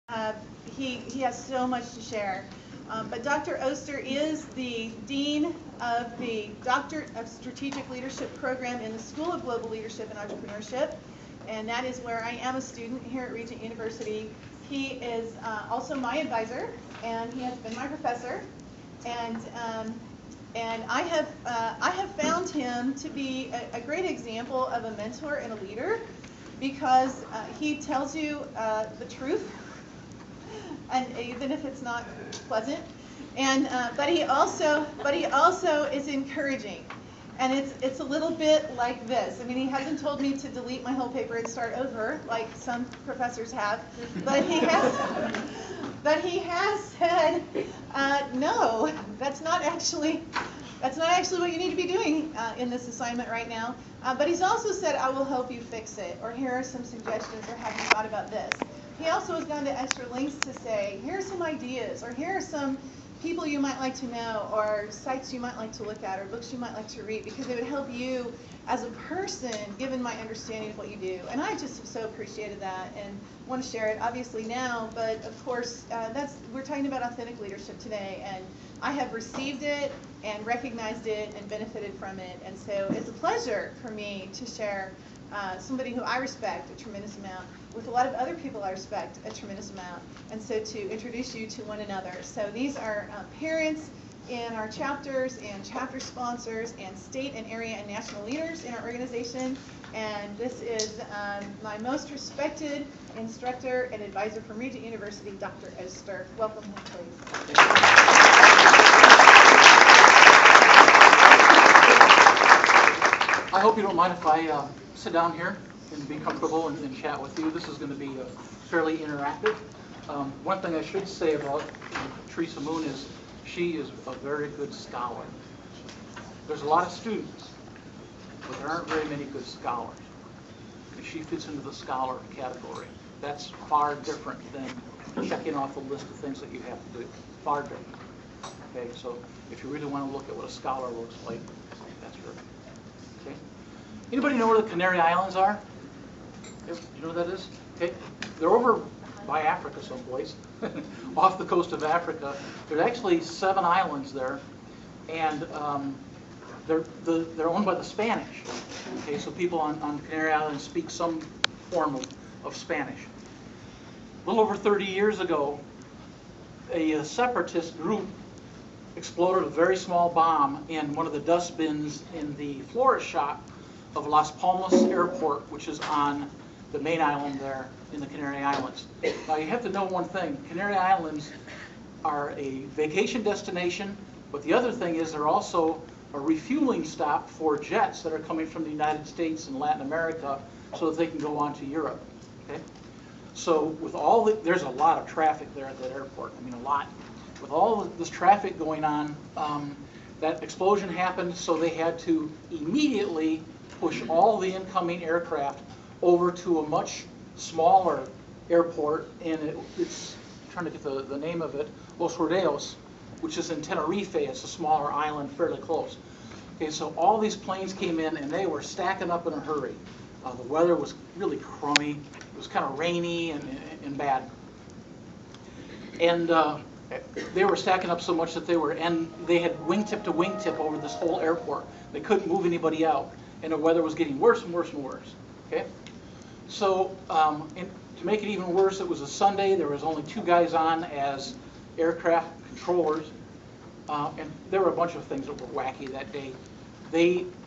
Uh, he has so much to share. But Dr. Oster is the Dean of the Doctorate of Strategic Leadership program in the School of Global Leadership and Entrepreneurship, and that is where I am a student here at Regent University. He is also my advisor, and he has been my professor, and I have found him to be a great example of a mentor and a leader, because he tells you the truth, and even if it's not pleasant, and but he also is encouraging, and it's a little bit like this. I mean, he hasn't told me to delete my whole paper and start over like some professors have, but he has said, no, that's not actually what you need to be doing in this assignment right now. But he's also said, I will help you fix it, or here are some suggestions, or have you thought about this? He also has gone to extra lengths to say, here are some ideas, or here are some people you might like to know, or sites you might like to look at, or books you might like to read, because it would help you as a person, given my understanding of what you do. And I just have so appreciated that and want to share it, obviously now, but of course, we're talking about authentic leadership today, and I have received it and recognized it and benefited from it, and so it's a pleasure for me to share somebody who I respect a tremendous amount with a lot of other people I respect a tremendous amount, and so to introduce you to one another. So these are parents in our chapters and chapter sponsors and state and area and national leaders in our organization, and this is my most respected instructor and advisor from Regent University, Dr. Oster. Welcome him, please. I hope you don't mind if I sit down here and be comfortable and chat with you. This is going to be fairly interactive. One thing I should say about Teresa Moon is she is a very good scholar. There's a lot of students, but there aren't very many good scholars. And she fits into the scholar category. That's far different than checking off a list of things that you have to do. Far different. Okay, so if you really want to look at what a scholar looks like, that's her. Okay. Anybody know where the Canary Islands are? You know where that is? Okay. They're over by Africa someplace, off the coast of Africa. There's actually 7 islands there, and they're owned by the Spanish. Okay, so people on Canary Islands speak some form of Spanish. A little over 30 years ago, a separatist group exploded a very small bomb in one of the dust bins in the florist shop of Las Palmas Airport, which is on the main island there in the Canary Islands. Now you have to know one thing. Canary Islands are a vacation destination, but the other thing is they're also a refueling stop for jets that are coming from the United States and Latin America so that they can go on to Europe. Okay? So with all there's a lot of traffic there at that airport. I mean, a lot. With all of this traffic going on, that explosion happened, so they had to immediately push all the incoming aircraft over to a much smaller airport, and it's I'm trying to get the name of it, Los Rodeos, which is in Tenerife. It's a smaller island fairly close. Okay, so all these planes came in, and they were stacking up in a hurry. The weather was really crummy. It was kind of rainy and bad. And they were stacking up so much that they had wingtip to wingtip over this whole airport. They couldn't move anybody out, and the weather was getting worse and worse and worse. Okay, so to make it even worse, it was a Sunday. There was only 2 guys on as aircraft controllers, and there were a bunch of things that were wacky that day.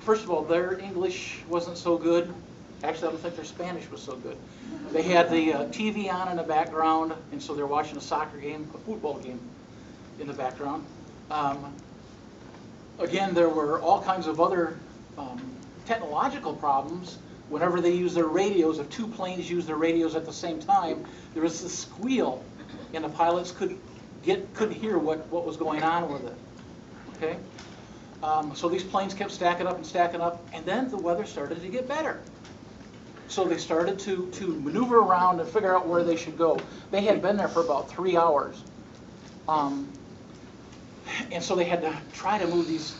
First of all, their English wasn't so good. Actually, I don't think their Spanish was so good. They had the TV on in the background, and so they're watching a soccer game, a football game in the background. Again, there were all kinds of other technological problems. Whenever they use their radios, if 2 planes use their radios at the same time, there was this squeal, and the pilots couldn't hear what was going on with it. Okay, so these planes kept stacking up, and then the weather started to get better. So they started to maneuver around and figure out where they should go. They had been there for about 3 hours. And so they had to try to move these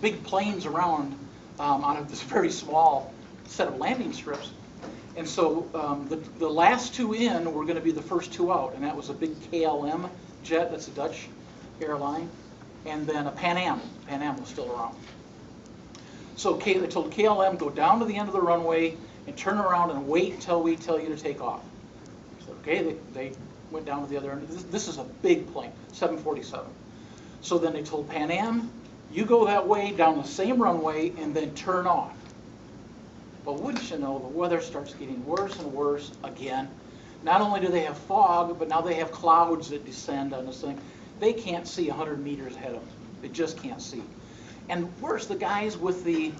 big planes around on this very small set of landing strips. And so the last two in were going to be the first two out, and that was a big KLM jet, that's a Dutch airline, and then a Pan Am. Pan Am was still around. So they told KLM, go down to the end of the runway and turn around and wait until we tell you to take off. So okay, they went down to the other end. This is a big plane, 747. So then they told Pan Am, you go that way down the same runway and then turn off. But wouldn't you know, the weather starts getting worse and worse again. Not only do they have fog, but now they have clouds that descend on this thing. They can't see 100 meters ahead of them. They just can't see. And worse, the guys with the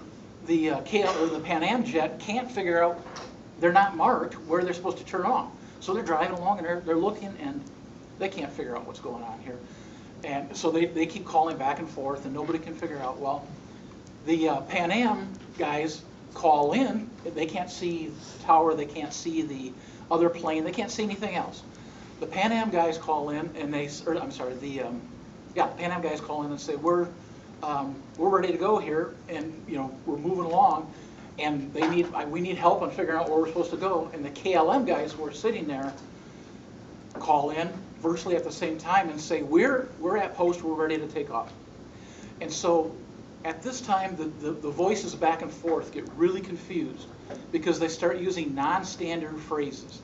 Pan Am jet can't figure out, they're not marked where they're supposed to turn off. So they're driving along and they're looking and they can't figure out what's going on here. And so they keep calling back and forth and nobody can figure out. Well, the Pan Am guys call in, they can't see the tower, they can't see the other plane, they can't see anything else. The Pan Am guys call in and Pan Am guys call in and say, we're ready to go here, and we're moving along, and we need help on figuring out where we're supposed to go. And the KLM guys who are sitting there call in virtually at the same time and say, we're at post, we're ready to take off. And so at this time, the voices back and forth get really confused because they start using non-standard phrases,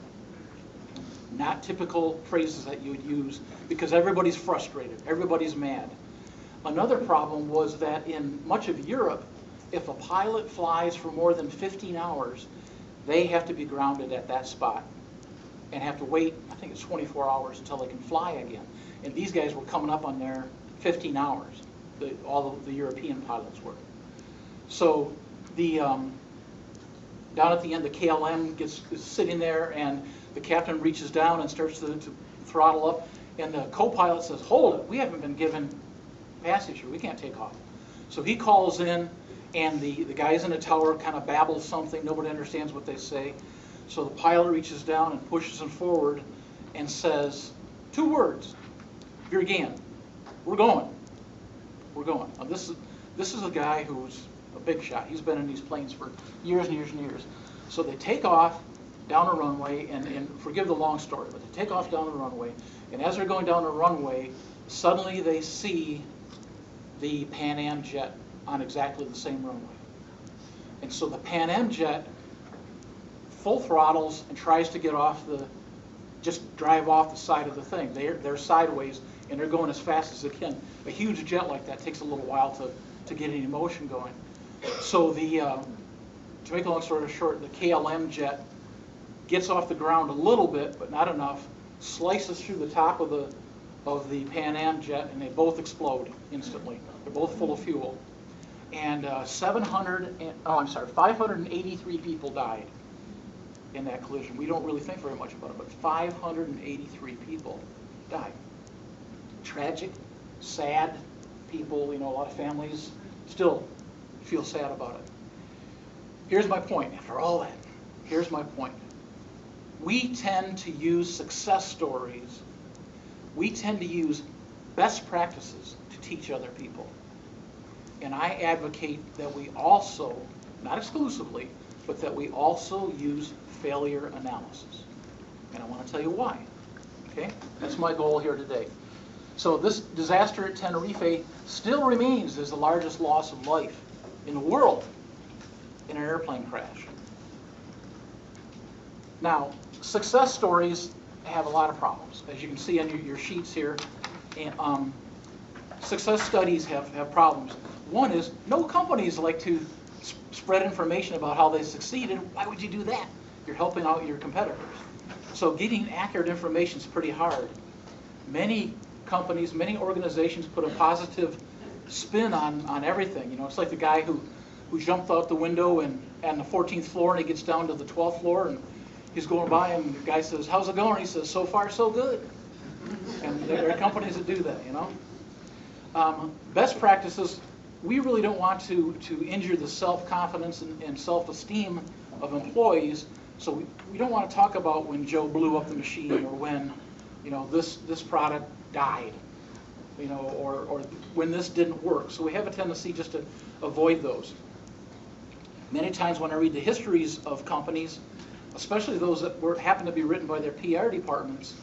not typical phrases that you would use, because everybody's frustrated, everybody's mad. Another problem was that in much of Europe, if a pilot flies for more than 15 hours, they have to be grounded at that spot and have to wait, I think it's 24 hours until they can fly again. And these guys were coming up on their 15 hours. All of the European pilots were. So down at the end, the KLM is sitting there, and the captain reaches down and starts to throttle up, and the co-pilot says, hold it, we haven't been given passage here, we can't take off. So he calls in, and the guys in the tower kind of babble something, nobody understands what they say. So the pilot reaches down and pushes them forward and says 2 words, Virgin, we're going. We're going. Now this is a guy who's a big shot. He's been in these planes for years and years and years. So they take off down a runway, and forgive the long story, but they take off down the runway, and as they're going down the runway, suddenly they see the Pan Am jet on exactly the same runway. And so the Pan Am jet full throttles and tries to get off just drive off the side of the thing. They're sideways, and they're going as fast as they can. A huge jet like that takes a little while to get any motion going. So to make a long story short, the KLM jet gets off the ground a little bit, but not enough, slices through the top of the Pan Am jet, and they both explode instantly. They're both full of fuel. And 583 people died in that collision. We don't really think very much about it, but 583 people died. Tragic, sad people, a lot of families still feel sad about it. Here's my point, after all that, here's my point. We tend to use success stories, we tend to use best practices to teach other people. And I advocate that we also, not exclusively, but that we also use failure analysis. And I want to tell you why. Okay? That's my goal here today. So this disaster at Tenerife still remains as the largest loss of life in the world in an airplane crash. Now, success stories have a lot of problems. As you can see on your sheets here, and, success studies have problems. One is, no companies like to spread information about how they succeeded. Why would you do that? You're helping out your competitors. So getting accurate information is pretty hard. Many companies, many organizations put a positive spin on everything. It's like the guy who jumped out the window and on the 14th floor, and he gets down to the 12th floor, and he's going by, and the guy says, how's it going? He says, so far so good. And there are companies that do that, Best practices, we really don't want to injure the self-confidence and self-esteem of employees, so we don't want to talk about when Joe blew up the machine, or when this product died, or when this didn't work. So we have a tendency just to avoid those. Many times when I read the histories of companies, especially those that happen to be written by their PR departments,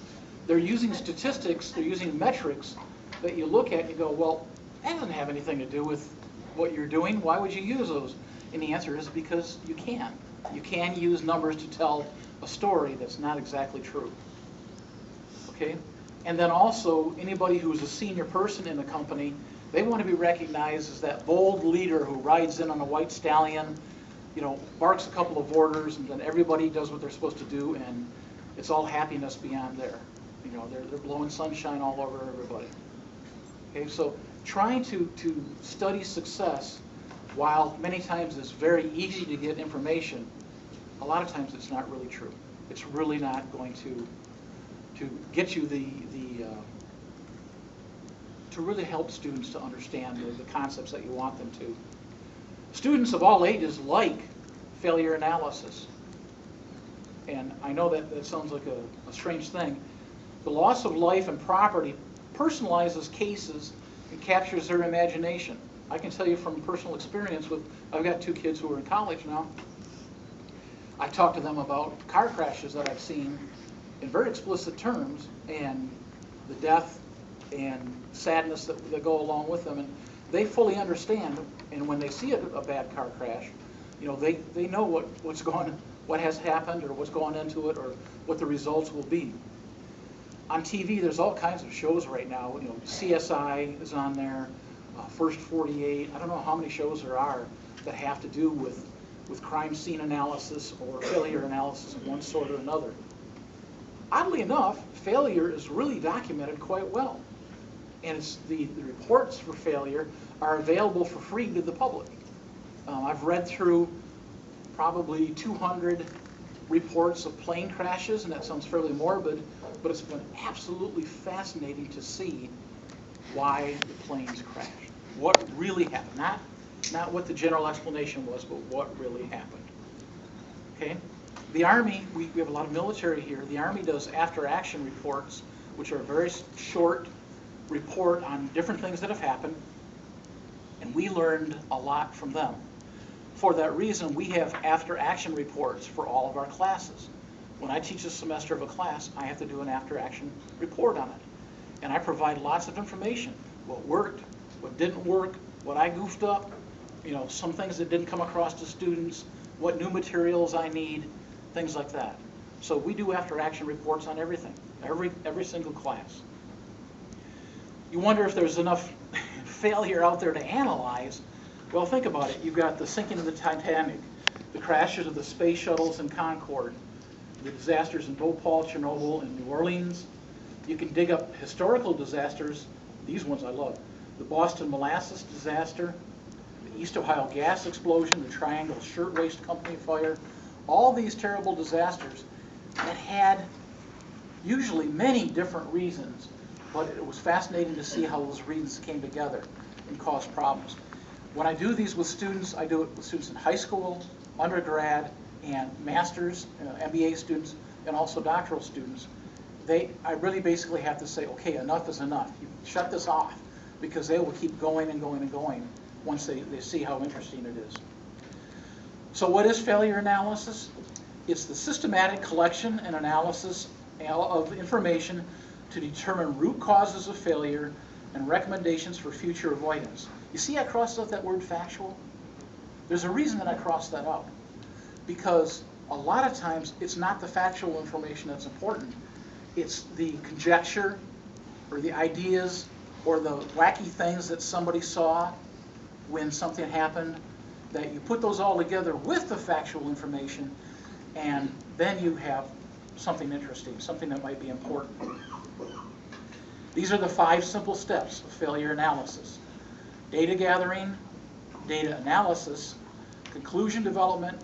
they're using statistics, they're using metrics that you look at and you go, well, that doesn't have anything to do with what you're doing. Why would you use those? And the answer is because you can. You can use numbers to tell a story that's not exactly true. Okay? And then also, anybody who's a senior person in the company, they want to be recognized as that bold leader who rides in on a white stallion, you know, barks a couple of orders, and then everybody does what they're supposed to do, and it's all happiness beyond there. You know, they're blowing sunshine all over everybody. Okay, so trying to study success, while many times it's very easy to get information, a lot of times it's not really true. It's really not going to get you to really help students to understand the concepts that you want them to. Students of all ages like failure analysis. And I know that sounds like a strange thing. The loss of life and property personalizes cases and captures their imagination. I can tell you from personal experience I've got 2 kids who are in college now. I talk to them about car crashes that I've seen in very explicit terms, and the death and sadness that go along with them, and they fully understand. And when they see a bad car crash, you know, they know what has happened, or what's gone into it, or what the results will be. On TV, there's all kinds of shows right now. You know, CSI is on there, First 48. I don't know how many shows there are that have to do with crime scene analysis or failure analysis of one sort or another. Oddly enough, failure is really documented quite well. And the reports for failure are available for free to the public. I've read through probably 200 reports of plane crashes, and that sounds fairly morbid, but it's been absolutely fascinating to see why the planes crashed. What really happened. Not what the general explanation was, but what really happened. Okay? The Army, we have a lot of military here. The Army does after-action reports, which are a very short report on different things that have happened, and we learned a lot from them. For that reason, we have after-action reports for all of our classes. When I teach a semester of a class, I have to do an after-action report on it. And I provide lots of information. What worked, what didn't work, what I goofed up, you know, some things that didn't come across to students, what new materials I need, things like that. So we do after-action reports on everything, every single class. You wonder if there's enough failure out there to analyze. Well, think about it. You've got the sinking of the Titanic, the crashes of the space shuttles in Concorde, the disasters in Bhopal, Chernobyl, and New Orleans. You can dig up historical disasters. These ones I love. The Boston Molasses disaster, the East Ohio gas explosion, the Triangle Shirtwaist Company fire, all these terrible disasters that had usually many different reasons, but it was fascinating to see how those reasons came together and caused problems. When I do these with students, I do it with students in high school, undergrad, and master's, MBA students, and also doctoral students. I really basically have to say, okay, enough is enough. You shut this off, because they will keep going and going and going once they see how interesting it is. So what is failure analysis? It's the systematic collection and analysis of information to determine root causes of failure and recommendations for future avoidance. You see I crossed out that word factual? There's a reason that I crossed that out. Because a lot of times it's not the factual information that's important. It's the conjecture or the ideas or the wacky things that somebody saw when something happened, that you put those all together with the factual information, and then you have something interesting, something that might be important. These are the 5 simple steps of failure analysis: data gathering, data analysis, conclusion development,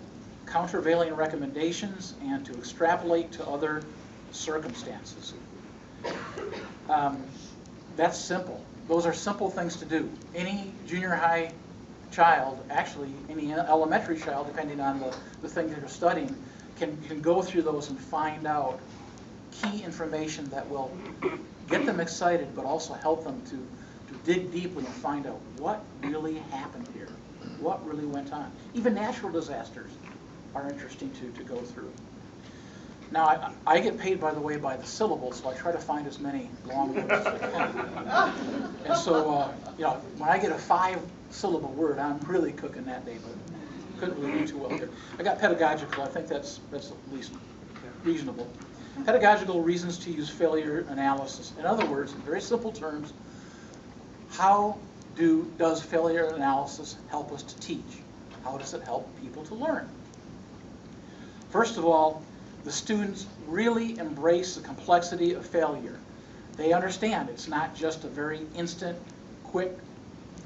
countervailing recommendations, and to extrapolate to other circumstances. That's simple. Those are simple things to do. Any junior high child, actually any elementary child, depending on the thing that you're studying, can go through those and find out key information that will get them excited, but also help them to dig deeply and find out what really happened here, what really went on. Even natural disasters are interesting to go through. Now, I get paid, by the way, by the syllable, so I try to find as many long words as I can. And so, you know, when I get a 5-syllable word, I'm really cooking that day, but couldn't really do too well here. I got pedagogical. I think that's at least reasonable. Pedagogical reasons to use failure analysis. In other words, in very simple terms, how does failure analysis help us to teach? How does it help people to learn? First of all, the students really embrace the complexity of failure. They understand it's not just a very instant, quick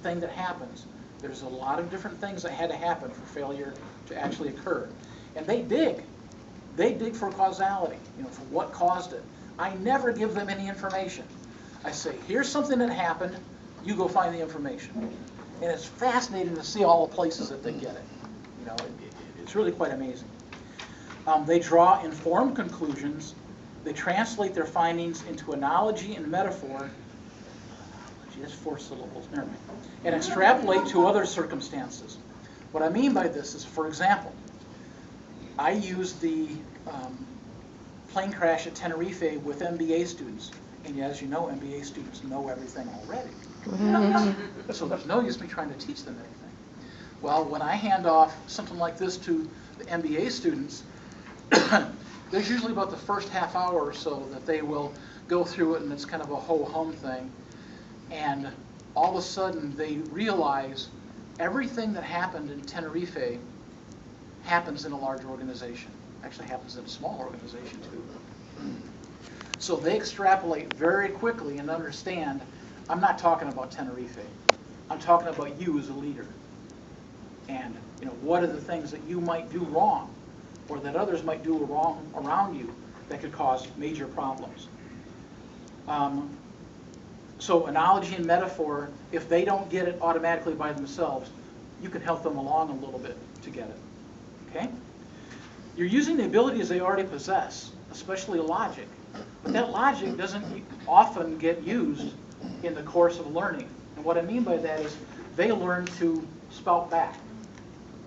thing that happens. There's a lot of different things that had to happen for failure to actually occur. And they dig. They dig for causality, you know, for what caused it. I never give them any information. I say, here's something that happened, you go find the information. And it's fascinating to see all the places that they get it. You know, it's really quite amazing. They draw informed conclusions. They translate their findings into analogy and metaphor. Analogy, that's 4 syllables, never mind. And extrapolate to other circumstances. What I mean by this is, for example, I use the plane crash at Tenerife with MBA students. And as you know, MBA students know everything already. So there's no use me trying to teach them anything. Well, when I hand off something like this to the MBA students, there's usually about the first half hour or so that they will go through it, and it's kind of a ho-hum thing. And all of a sudden, they realize everything that happened in Tenerife happens in a large organization. Actually happens in a small organization, too. So they extrapolate very quickly and understand, I'm not talking about Tenerife. I'm talking about you as a leader. And, you know, what are the things that you might do wrong, or that others might do wrong around you that could cause major problems. So analogy and metaphor, if they don't get it automatically by themselves, you can help them along a little bit to get it. Okay? You're using the abilities they already possess, especially logic. But that logic doesn't often get used in the course of learning. And what I mean by that is they learn to spout back.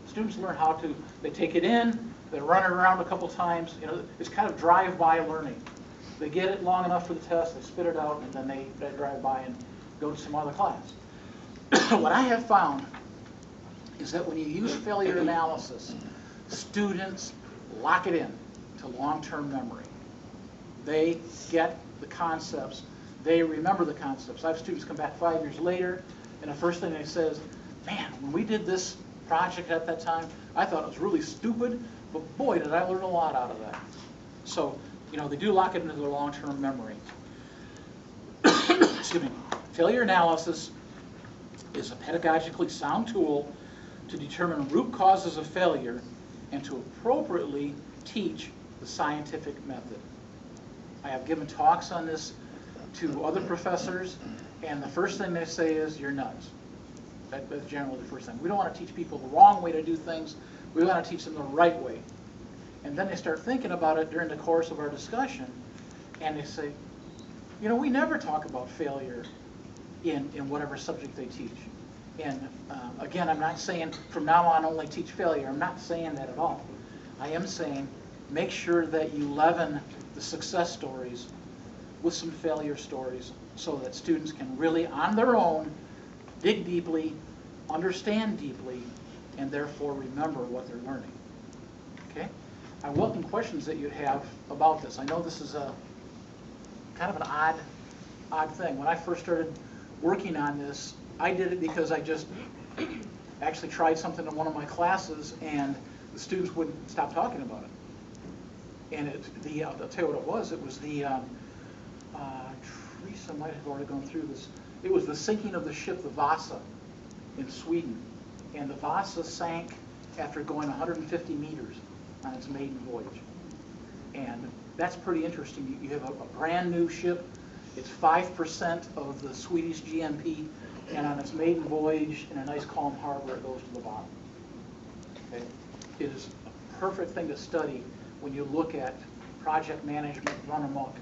Students learn how to, they take it in, they run it around a couple times. You know, it's kind of drive-by learning. They get it long enough for the test, they spit it out, and then they drive by and go to some other class. What I have found is that when you use failure analysis, students lock it in to long-term memory. They get the concepts. They remember the concepts. I have students come back 5 years later, and the first thing they say is, man, when we did this project at that time, I thought it was really stupid, but boy, did I learn a lot out of that. So, you know, they do lock it into their long-term memory. Excuse me. Failure analysis is a pedagogically sound tool to determine root causes of failure and to appropriately teach the scientific method. I have given talks on this to other professors, and the first thing they say is, you're nuts. That's generally the first thing. We don't want to teach people the wrong way to do things. We want to teach them the right way. And then they start thinking about it during the course of our discussion, and they say, you know, we never talk about failure in whatever subject they teach. And again, I'm not saying from now on only teach failure. I'm not saying that at all. I am saying make sure that you leaven the success stories with some failure stories so that students can really, on their own, dig deeply, understand deeply, and therefore remember what they're learning. Okay? I welcome questions that you have about this. I know this is a kind of an odd thing. When I first started working on this, I did it because I just actually tried something in one of my classes, and the students wouldn't stop talking about it. And I'll tell you what it was. It was the Teresa might have already gone through this. It was the sinking of the ship, the Vasa, in Sweden. And the Vasa sank after going 150 meters on its maiden voyage. And that's pretty interesting. You have a brand new ship. It's 5% of the Swedish GNP. And on its maiden voyage in a nice calm harbor, it goes to the bottom. Okay? It is a perfect thing to study when you look at project management run amok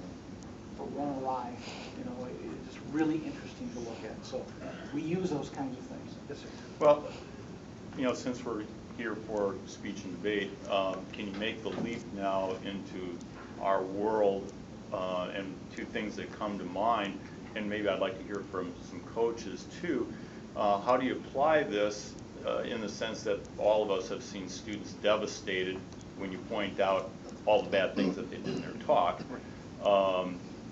or run awry. You know, it's just really interesting to look at. So we use those kinds of things. Yes, sir. Well, you know, since we're here for speech and debate, can you make the leap now into our world, and two things that come to mind, and maybe I'd like to hear from some coaches too. How do you apply this in the sense that all of us have seen students devastated when you point out all the bad things that they did in their talk?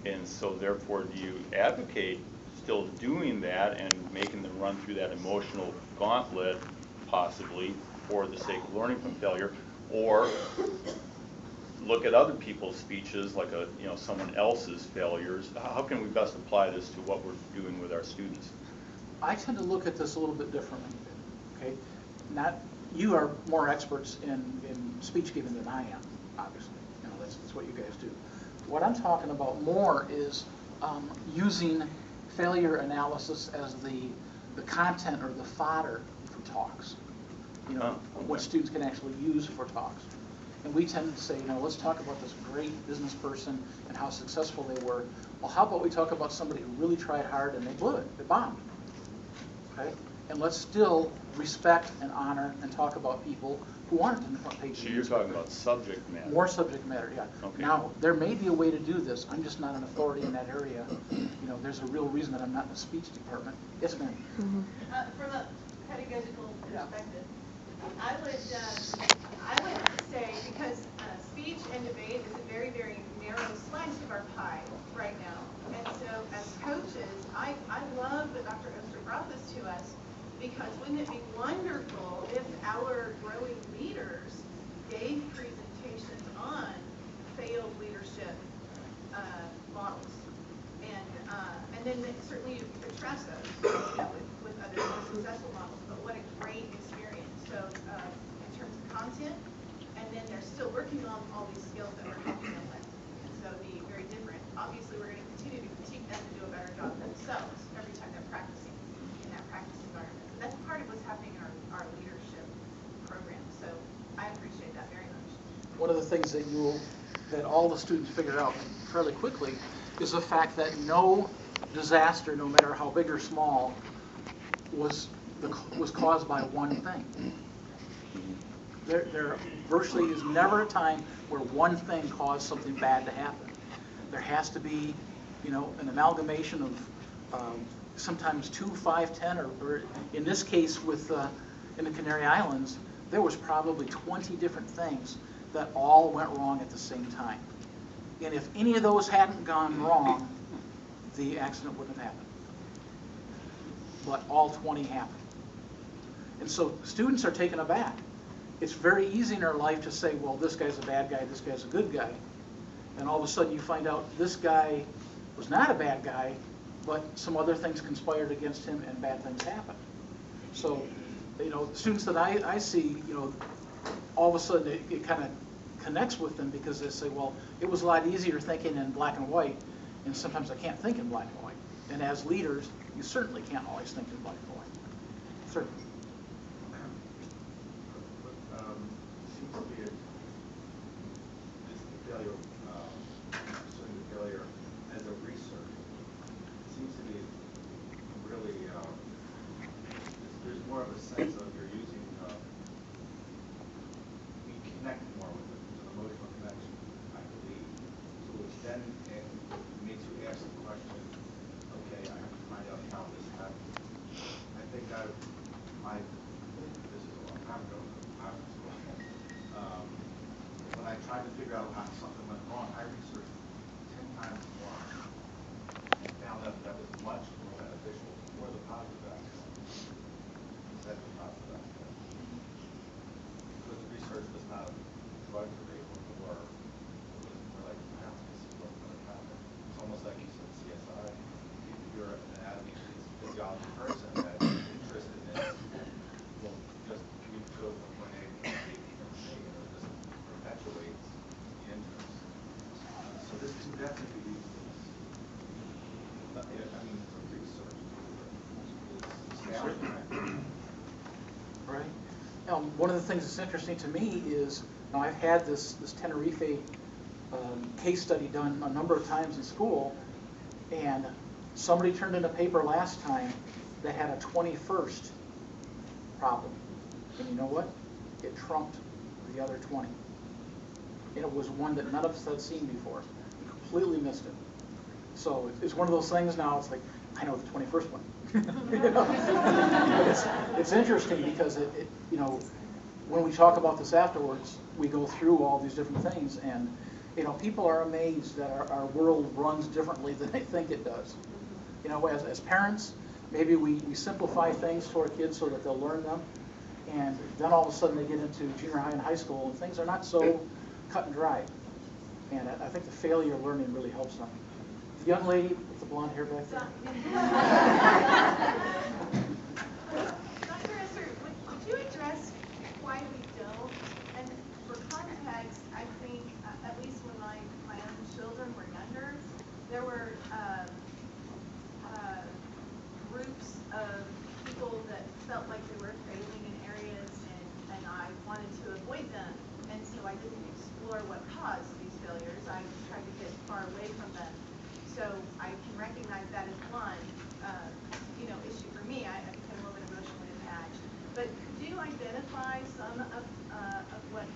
And so therefore, do you advocate still doing that and making them run through that emotional gauntlet, possibly, for the sake of learning from failure, or look at other people's speeches, like someone else's failures? How can we best apply this to what we're doing with our students? I tend to look at this a little bit differently. Okay, you are more experts in speech giving than I am, obviously. That's what you guys do. What I'm talking about more is using failure analysis as the content or the fodder for talks. What students can actually use for talks. And we tend to say, let's talk about this great business person and how successful they were. Well, how about we talk about somebody who really tried hard and they blew it, they bombed. Okay? And let's still respect and honor and talk about people who aren't in the front page. So you're talking about subject matter. More subject matter, yeah. Okay. Now, there may be a way to do this. I'm just not an authority in that area. There's a real reason that I'm not in the speech department. Yes, ma'am. From a pedagogical perspective, I would say, because speech and debate is a very, very narrow slice of our pie right now. And so as coaches, I love that Dr. Oster brought this to us, because wouldn't it be wonderful if our growing leaders gave presentations on failed leadership models, and then certainly you could contrast those with other more successful models. But what a great experience! So in terms of content, and then they're still working on all these skills that we're helping them with, and so it'd be very different. Obviously, we're going to continue to critique them to do a better job themselves every time they're practicing in that practice environment. So that's part of what's happening in our leadership program. So I appreciate that very much. One of the things that all the students figure out fairly quickly is the fact that no disaster, no matter how big or small, was caused by one thing. There virtually is never a time where one thing caused something bad to happen. There has to be, an amalgamation of sometimes 2, 5, 10, or in this case in the Canary Islands, there was probably 20 different things that all went wrong at the same time. And if any of those hadn't gone wrong, the accident wouldn't have happened. But all 20 happened. And so students are taken aback. It's very easy in our life to say, well, this guy's a bad guy, this guy's a good guy. And all of a sudden you find out this guy was not a bad guy, but some other things conspired against him and bad things happened. So, the students that I see, all of a sudden it kind of connects with them, because they say, well, it was a lot easier thinking in black and white, and sometimes I can't think in black and white. And as leaders, you certainly can't always think in black and white. Certainly. Seems to be pursuing the failure as a research. It seems to be really, there's more of a sense of you're using, we connect more with it. There's an emotional connection, I believe. So which then makes you ask the question, okay, I have to find out how this happened. I think this is a long time ago, when I tried to figure out how something went wrong, I researched 10 times more and found out that was much more beneficial for the positive aspect instead of the positive aspect. Because the research was not drug related, or it was more like analysis of what's going to happen. It's almost like you said CSI. If you're an anatomy physiology person that is interested in this, will just go from point A to point B and say, perpetuates the interest. So this can definitely be used as, it's a research tool. Right. One of the things that's interesting to me is, I've had this Tenerife case study done a number of times in school, and somebody turned in a paper last time that had a 21st problem. And you know what? It trumped the other 20. and it was one that none of us had seen before. We completely missed it. So it's one of those things now, it's like, I know the 21st one. You know? But it's interesting because you know, when we talk about this afterwards, we go through all these different things, and you know, people are amazed that our world runs differently than they think it does. You know, as parents, maybe we simplify things to our kids so that they'll learn them, and then all of a sudden they get into junior high and high school, and things are not so cut and dry. And I think the failure learning really helps them. The young lady with the blonde hair back there. Dr. Esser, would you address why we don't? And for context, I think, at least when my own children were younger, there were groups of people that felt like they were failing in areas, and I wanted to avoid them. And so I didn't explore what caused these failures. I tried to get far away from them. So I can recognize that as one, issue for me. I became a little bit emotionally attached. But could you identify some of what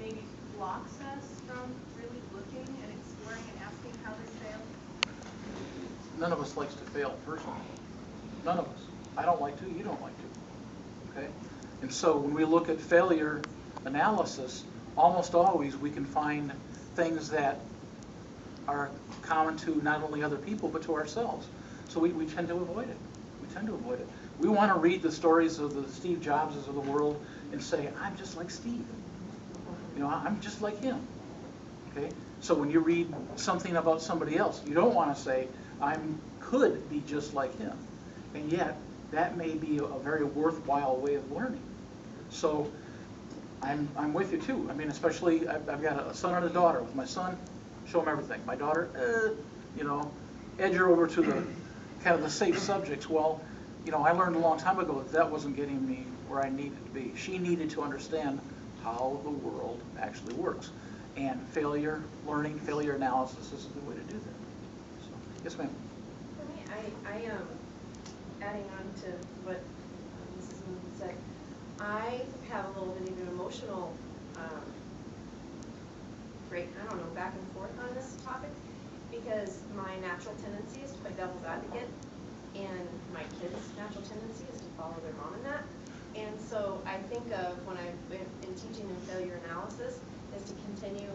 maybe blocks us from really looking and exploring and asking how this failed? None of us likes to fail personally. None of us. I don't like to, you don't like to. Okay? And so when we look at failure analysis, almost always we can find things that are common to not only other people but to ourselves. So we tend to avoid it. We tend to avoid it. We want to read the stories of the Steve Jobses of the world and say, I'm just like Steve. You know, I'm just like him. Okay? So when you read something about somebody else, you don't want to say, I could be just like him. And yet, that may be a very worthwhile way of learning. So I'm with you too. I mean, especially I've got a son and a daughter. With my son, show him everything. My daughter, edge her over to the kind of the safe subjects. Well, I learned a long time ago that wasn't getting me where I needed to be. She needed to understand how the world actually works. And failure analysis is a good way to do that. So, yes, ma'am. For me, I am adding on to what Mrs. Moon said. I have a little bit of an emotional back and forth on this topic, because my natural tendency is to play devil's advocate, and my kids' natural tendency is to follow their mom in that. And so I think of when I've been in teaching them failure analysis is to continue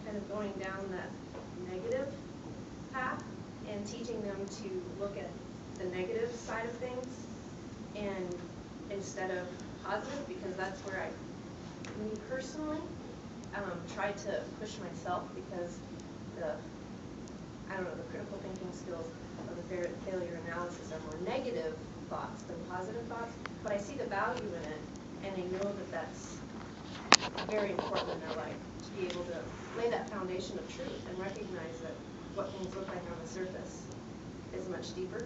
kind of going down that negative path and teaching them to look at the negative side of things and instead of positive, because that's where me personally, try to push myself, because the critical thinking skills of the failure analysis are more negative thoughts than positive thoughts, but I see the value in it, and I know that that's very important in their life, to be able to lay that foundation of truth and recognize that what things look like on the surface is much deeper,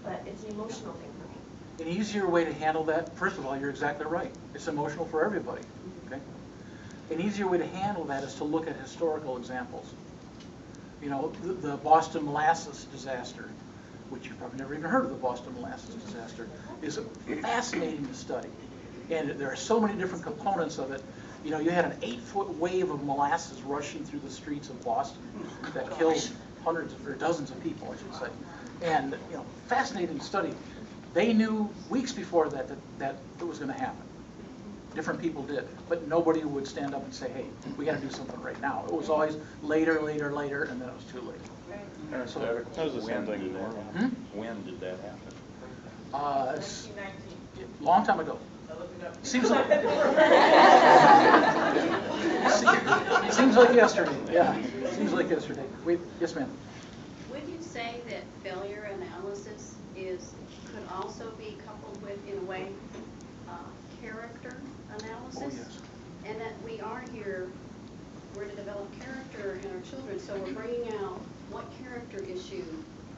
but it's an emotional thing for me. An easier way to handle that, first of all, you're exactly right. It's emotional for everybody. Okay? An easier way to handle that is to look at historical examples. The Boston molasses disaster, which you've probably never even heard of the Boston molasses disaster, is fascinating to study. And there are so many different components of it. You had an 8-foot wave of molasses rushing through the streets of Boston that killed hundreds or dozens of people, I should say. And, fascinating study. They knew weeks before that it was going to happen. Different people did, but nobody would stand up and say, hey, we got to do something right now. It was always later, and then it was too late. So, when did that happen? 1919. Long time ago. Seems like yesterday. Yeah, seems like yesterday. Wait, yes, ma'am. Would you say that failure analysis could also be coupled with, in a way, character analysis? Oh, yes. And that we're to develop character in our children, so we're bringing out what character issue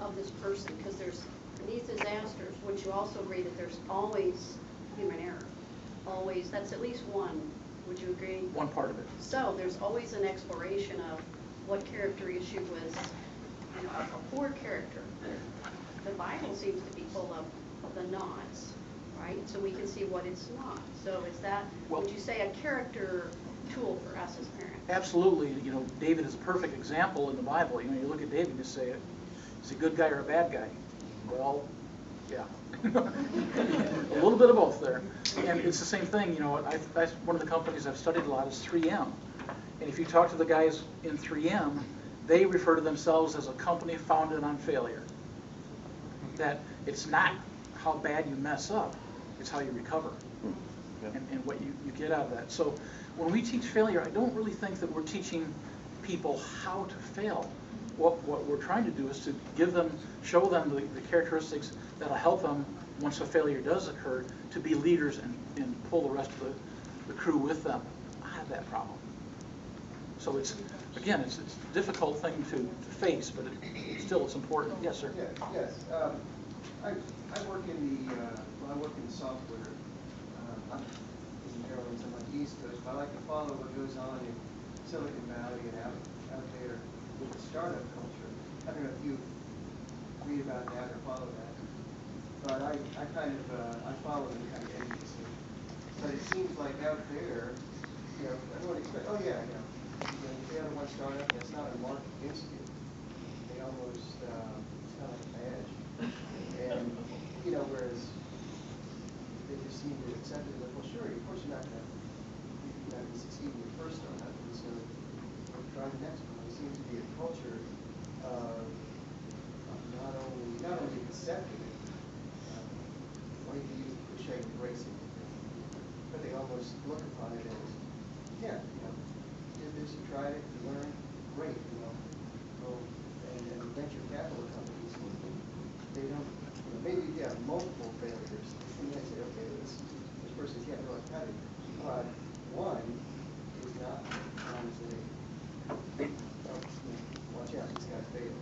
of this person, because there's these disasters, which you also agree that there's always human error. Always, that's at least one. Would you agree? One part of it. So there's always an exploration of what character issue was a poor character. The Bible seems to be full of the nots, right? So we can see what it's not. So is that, would you say a character tool for us as parents. Absolutely. You know, David is a perfect example in the Bible. You know, you look at David and you say, is he a good guy or a bad guy? Well, yeah. A little bit of both there. And it's the same thing, you know, one of the companies I've studied a lot is 3M. And if you talk to the guys in 3M, they refer to themselves as a company founded on failure. That it's not how bad you mess up, it's how you recover. And what you get out of that. So when we teach failure, I don't really think that we're teaching people how to fail. What we're trying to do is to give them, show them the characteristics that'll help them once a failure does occur to be leaders and pull the rest of the crew with them out of that problem. So it's, again, it's a difficult thing to face, but still it's important. Yes, sir. Yes. I work in the software. I'm in Maryland, I'm on the East Coast, but I like to follow what goes on in Silicon Valley and out there with the startup culture. I don't know if you read about that or follow that, but I follow them kind of enviously. But it seems like out there, you know, everyone expects, oh yeah, you know, if they have one startup, that's not a mark against you. They almost, it's kind of like a badge. And, you know, whereas they just seem to accept it, like, well, sure, of course you're not going to succeed in your first startup, and so try the next one. There seems to be a culture of not only accepting it, wanting to use the cliche embracing it, but they almost look upon it as, yeah, you know, did this, you tried it, you learned, great, you know. Well, and venture capital companies, they don't, you know, maybe you have multiple failures, and they say, okay, this person can't really cut it, but one is not trying to say, watch out, this guy failed.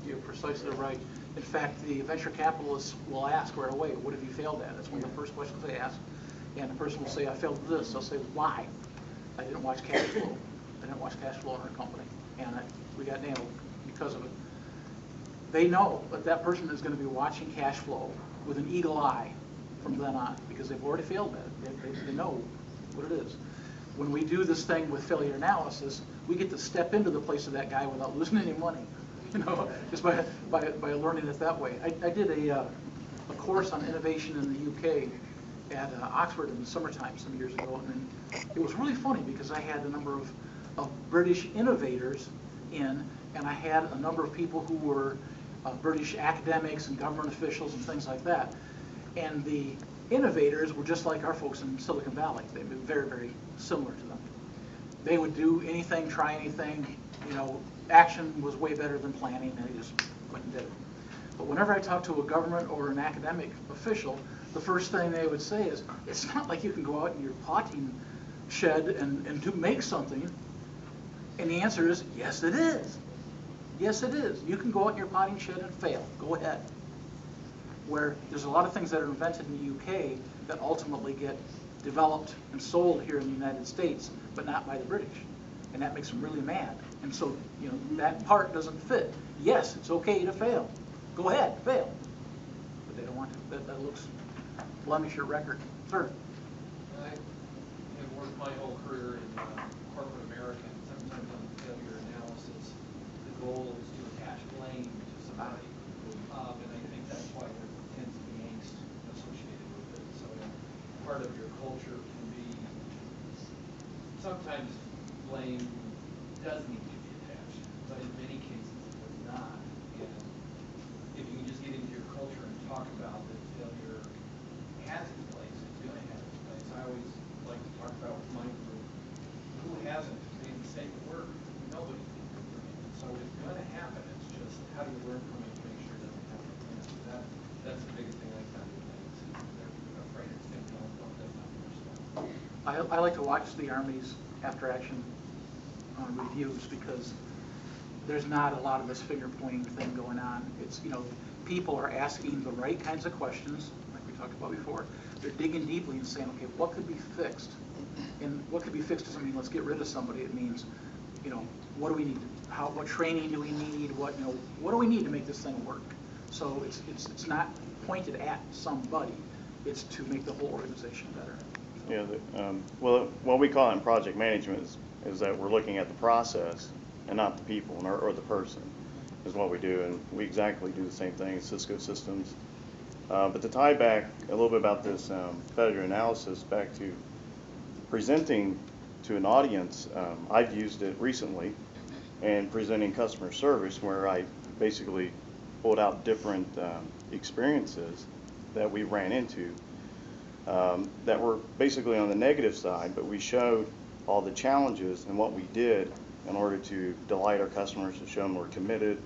You're precisely right. In fact, the venture capitalists will ask right away, what have you failed at? That's one of the first questions they ask. And the person will say, I failed at this. They'll say, why? I didn't watch cash flow. I didn't watch cash flow in our company. And we got nailed because of it. They know that that person is going to be watching cash flow with an eagle eye from then on because they've already failed at it. They know what it is. When we do this thing with failure analysis, we get to step into the place of that guy without losing any money, you know, just by learning it that way. I did a course on innovation in the UK at Oxford in the summertime some years ago, and it was really funny because I had a number of British innovators in, and I had a number of people who were British academics and government officials and things like that. And the innovators were just like our folks in Silicon Valley. They were very, very similar to them. They would do anything, try anything. You know, action was way better than planning, and they just went and did it. But whenever I talked to a government or an academic official, the first thing they would say is, it's not like you can go out in your potting shed and make something. And the answer is, yes, it is. Yes, it is. You can go out in your potting shed and fail. Go ahead. Where there's a lot of things that are invented in the UK that ultimately get developed and sold here in the United States, but not by the British. And that makes them really mad. And so, you know, that part doesn't fit. Yes, it's okay to fail. Go ahead, fail. But they don't want to. That looks blemish your record. Sir? I have worked my whole career in corporate America, and sometimes on failure analysis, the goal is to attach blame to somebody. And I think that's why there tends to be angst associated with it. So part of your culture can be, sometimes blame does need to be attached, but in many cases it does not. And if you can just get into your culture and talk about that failure has its place, it's going to have its place. I always like to talk about with my group, who hasn't made a mistake at work? Nobody. So it's going to happen. It's just how do you learn from it to make sure it doesn't happen again. So that's the biggest thing I find with things. They're afraid it's going to go, that's not their stuff. I like to watch the Army's after-action reviews because there's not a lot of this finger-pointing thing going on. It's, you know, people are asking the right kinds of questions, like we talked about before. They're digging deeply and saying, okay, what could be fixed? And what could be fixed doesn't mean let's get rid of somebody. It means, you know, what do we need? What training do we need? What do we need to make this thing work? So it's not pointed at somebody. It's to make the whole organization better. Yeah, well, what we call it in project management is that we're looking at the process and not the people or the person is what we do, and we exactly do the same thing at Cisco Systems. But to tie back a little bit about this failure analysis back to presenting to an audience, I've used it recently and presenting customer service where I basically pulled out different experiences that we ran into that were basically on the negative side, but we showed all the challenges and what we did in order to delight our customers, to show them we're committed,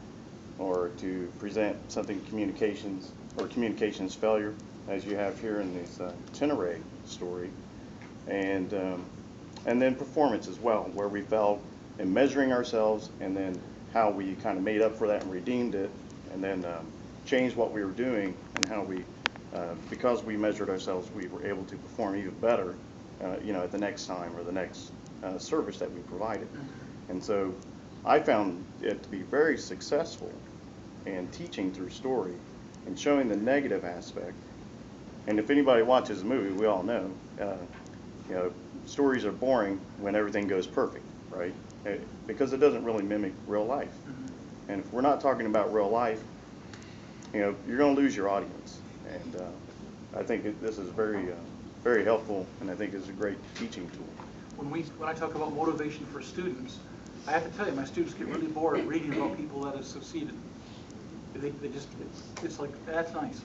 or to present something communications failure, as you have here in this Tenere story, and then performance as well, where we fell in measuring ourselves, and then how we kind of made up for that and redeemed it, and then changed what we were doing, and how we, because we measured ourselves, we were able to perform even better, at the next time or the next service that we provided. And so I found it to be very successful in teaching through story and showing the negative aspect. And if anybody watches a movie, we all know, stories are boring when everything goes perfect, right? Because it doesn't really mimic real life. And if we're not talking about real life, you're going to lose your audience. And I think this is very, very helpful, and I think it's a great teaching tool. When I talk about motivation for students, I have to tell you, my students get really bored reading about people that have succeeded. They just, it's like, that's nice.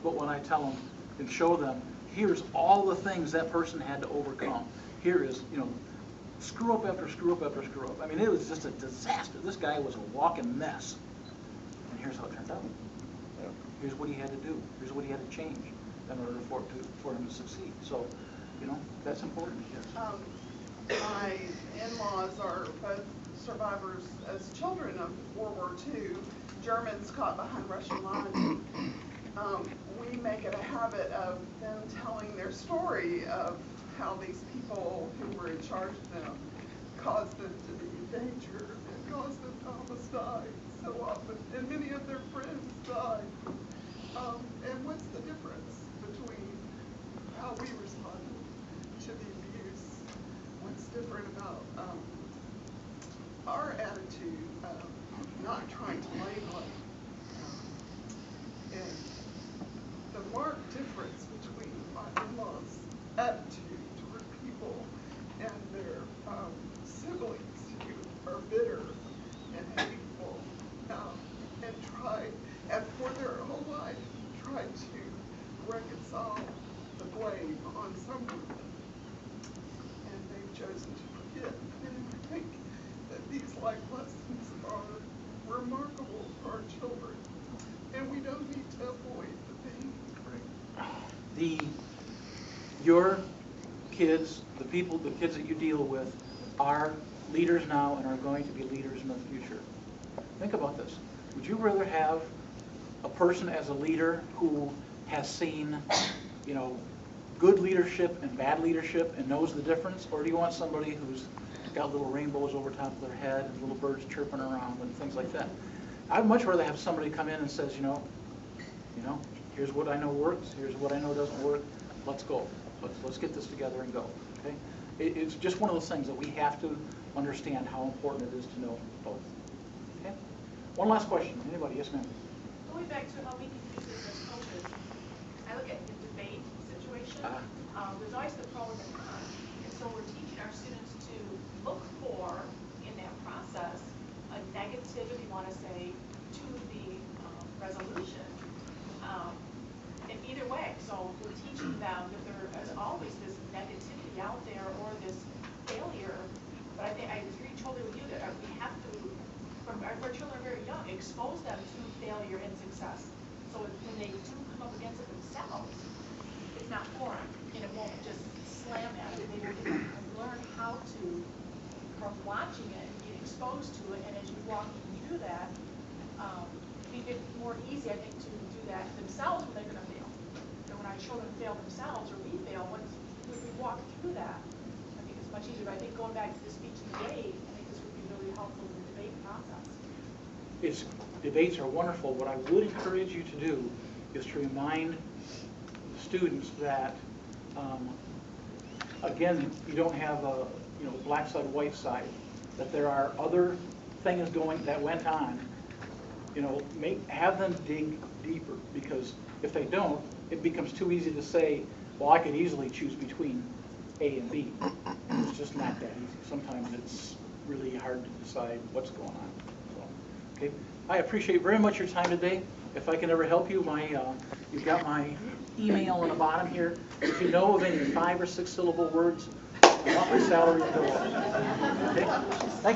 But when I tell them and show them, here's all the things that person had to overcome. Here is, screw up after screw up after screw up. I mean, it was just a disaster. This guy was a walking mess. And here's how it turned out. Here's what he had to do. Here's what he had to change in order for him to succeed. So, that's important. My in-laws are both survivors as children of World War II, Germans caught behind Russian lines. We make it a habit of them telling their story of how these people who were in charge of them caused them to be in danger and caused them to almost die so often, and many of their friends died. And what's the difference between how we responded to the abuse? What's different about our attitude of not trying to label it? And the marked difference between my in-laws' attitude toward people and their siblings who are bitter and hateful and for their whole life tried to reconcile the blame on someone, and they've chosen to forget. And I think that these life lessons are remarkable for our children, and we don't need to avoid the pain. Your kids, the kids that you deal with, are leaders now and are going to be leaders in the future. Think about this. Would you rather have a person as a leader who has seen, good leadership and bad leadership and knows the difference, or do you want somebody who's got little rainbows over top of their head and little birds chirping around and things like that? I'd much rather have somebody come in and says, here's what I know works, here's what I know doesn't work. Let's go. Let's get this together and go. Okay? It's just one of those things that we have to understand how important it is to know both. Okay? One last question. Anybody? Yes, ma'am. Going back to how we can use this as coaches, I look at the debate situation. There's always the pros and cons, and so we're teaching our students to look for in that process a negative, if you want to say, to the resolution. In either way, so we're teaching them that there is always this negativity out there or this failure. But I think I agree totally with you that we have to, from our children are very young, expose them to failure and success. So when they do come up against it themselves, it's not foreign, and it won't just slam at it. They will learn how to, from watching it, get exposed to it, and as you walk through that, make it more easy, I think, to do that themselves when they're going to fail. And when our children fail themselves, or we fail, once we walk through that, I think it's much easier. But I think going back to the speech and debate, I think this would be really helpful in the debate process. Debates are wonderful. What I would encourage you to do is to remind students that again, you don't have a, you know, black side, white side, that there are other things that went on, you know, have them dig deeper, because if they don't, it becomes too easy to say, well, I could easily choose between A and B. It's just not that easy. Sometimes it's really hard to decide what's going on. So, okay, I appreciate very much your time today. If I can ever help you, you've got my email on the bottom here. If you know of any 5 or 6 syllable words, I want my salary to go up. Okay, thank you.